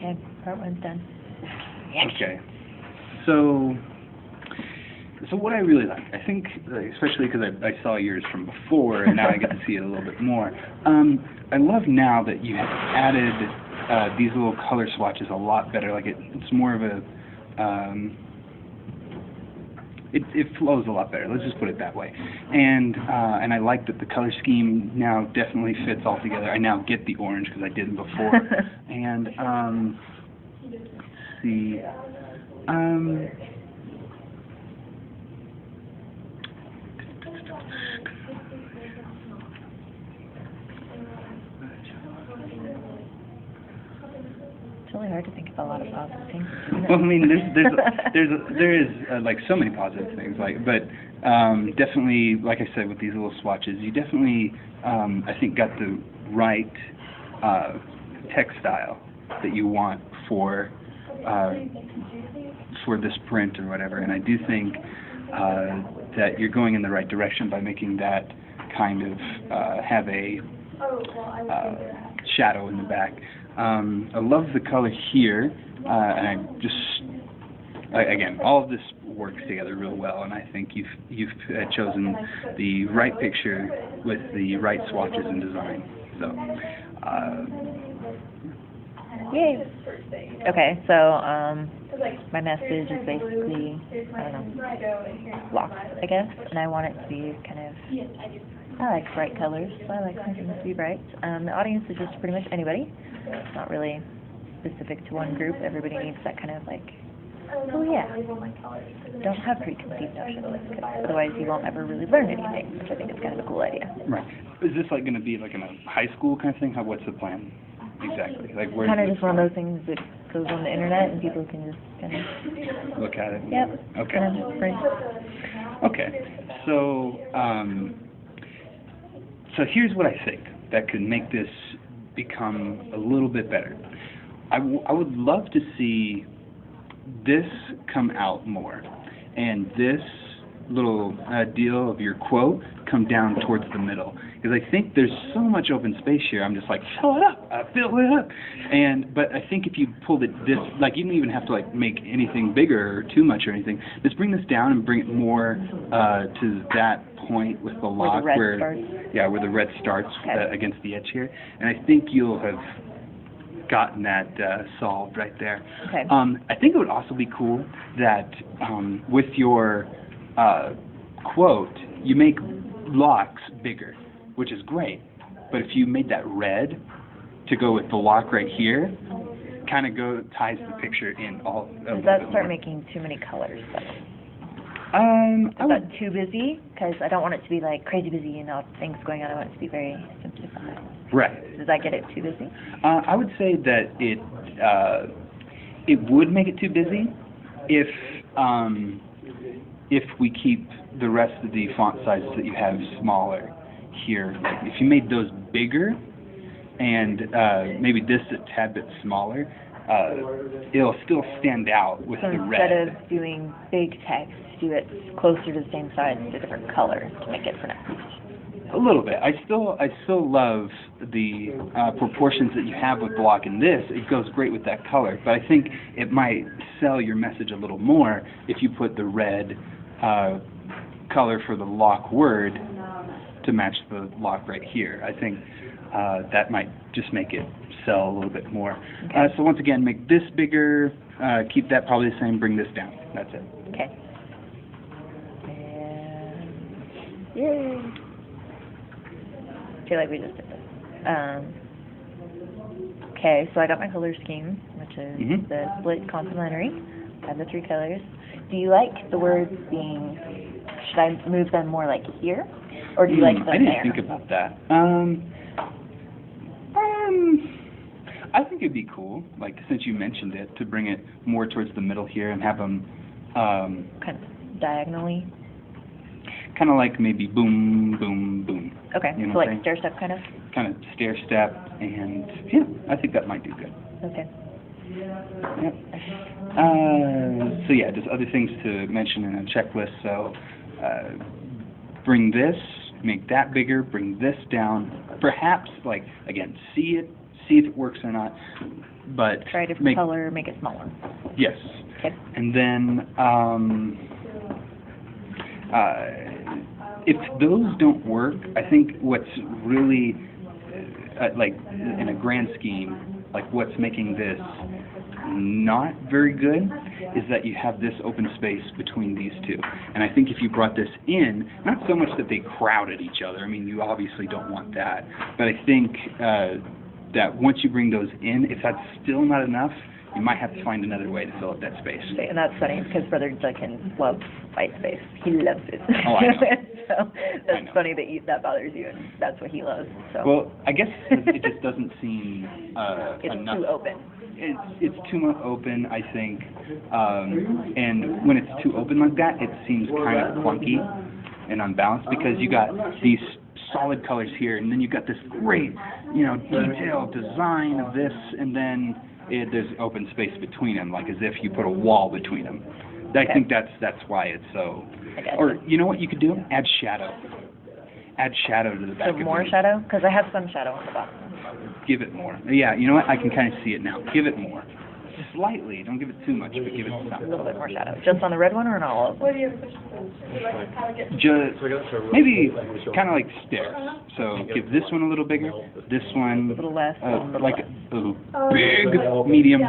Okay, part one's done. Okay. So what I really like, I think, especially because I saw yours from before, and now I get to see it a little bit more. I love now that you have added these little color swatches a lot better. Like it's more of a, it flows a lot better. Let's just put it that way. And I like that the color scheme now definitely fits all together. I now get the orange because I didn't before. And let's see. It's really hard to think of a lot of positive things, isn't it? Well, I mean, there is like so many positive things, but definitely, like I said, with these little swatches, you definitely, I think, got the right textile that you want for this print or whatever, and I do think that you're going in the right direction by making that kind of have a shadow in the back. I love the color here, and again, all of this works together real well, and I think you've chosen the right picture with the right swatches and design. So, yay! Okay, so my message is basically, I don't know, blocks, I guess, and I want it to be kind of, I like bright colors, so I like my things to be bright. The audience is just pretty much anybody. It's not really specific to one group. Everybody needs that kind of like, oh yeah, don't have preconceived notions, because otherwise you won't ever really learn anything, which I think is kind of a cool idea. Right. Is this like going to be like in a high school kind of thing? What's the plan exactly? Like where? Kind of just one of those things that goes on the internet and people can just kind of look at it. Yep. Okay. Kind of print. Okay. So so here's what I think that could make this become a little bit better. I would love to see this come out more, and this little deal of your quote come down towards the middle, because I think there's so much open space here. I'm just like, fill it up, fill it up. But I think if you pulled it this, like, you don't even have to like make anything bigger or too much or anything. Just bring this down and bring it more to that point with the lock where the red starts against the edge here, and I think you'll have gotten that solved right there. Okay. I think it would also be cool that with your quote, you make locks bigger, which is great. But if you made that red to go with the lock right here, kind of ties the picture in all. Does that start making too many colors though? Is that too busy? Because I don't want it to be like crazy busy and all things going on. I want it to be very simplified. Right. Does that get it too busy? I would say that it would make it too busy if we keep the rest of the font sizes that you have smaller here. Like if you made those bigger and maybe this a tad bit smaller, it'll still stand out with the red. Instead of doing big text, do it closer to the same size with a different color to make it pronounced. A little bit. I still love the proportions that you have with block in this. It goes great with that color, but I think it might sell your message a little more if you put the red color for the lock word to match the lock right here. I think that might just make it sell a little bit more. Okay. So once again, make this bigger, keep that probably the same, bring this down. That's it. Okay. And yay! I feel like we just did this. Okay, so I got my color scheme, which is the split complementary. I have the 3 colors. Do you like the words being, should I move them more like here? Or do you like them I didn't there? think about that. I think it'd be cool, like, since you mentioned it, to bring it more towards the middle here and have them, Kind of diagonally? kind of like maybe boom, boom, boom. Okay, You know so what like I'm stair step kind of? Kind of stair step, and yeah, I think that might do good. Okay. Yep. So yeah, just other things to mention in a checklist. So bring this, make that bigger, bring this down. Perhaps, like, again, see if it works or not. But Try a different color, make it smaller. Yes. Okay. And then if those don't work, I think what's really like in a grand scheme, like what's making this not very good is that you have this open space between these two. And I think if you brought this in, not so much that they crowded each other, I mean, you obviously don't want that, but I think that once you bring those in, if that's still not enough, you might have to find another way to fill up that space. Okay, and that's funny because Brother Duncan loves white space. He loves it. Oh, I know. So that's funny that that bothers you, and that's what he loves. So. Well, I guess it just doesn't seem it's enough. too open. It's too much open, I think, and when it's too open like that, it seems kind of clunky and unbalanced because you got these solid colors here, and then you got this great, detailed design of this, and then there's open space between them, like as if you put a wall between them. I think that's why it's so. Or you know what you could do? Add shadow. Add shadow to the back. So more shadow? Because I have some shadow on the bottom. Give it more. Yeah, you know what? I can kind of see it now. Give it more. Slightly. Don't give it too much, but give it some. A little bit more shadow. Just on the red one or on all of them? Just maybe kind of like stairs. So give this one a little bigger. This one a little less. like big, medium.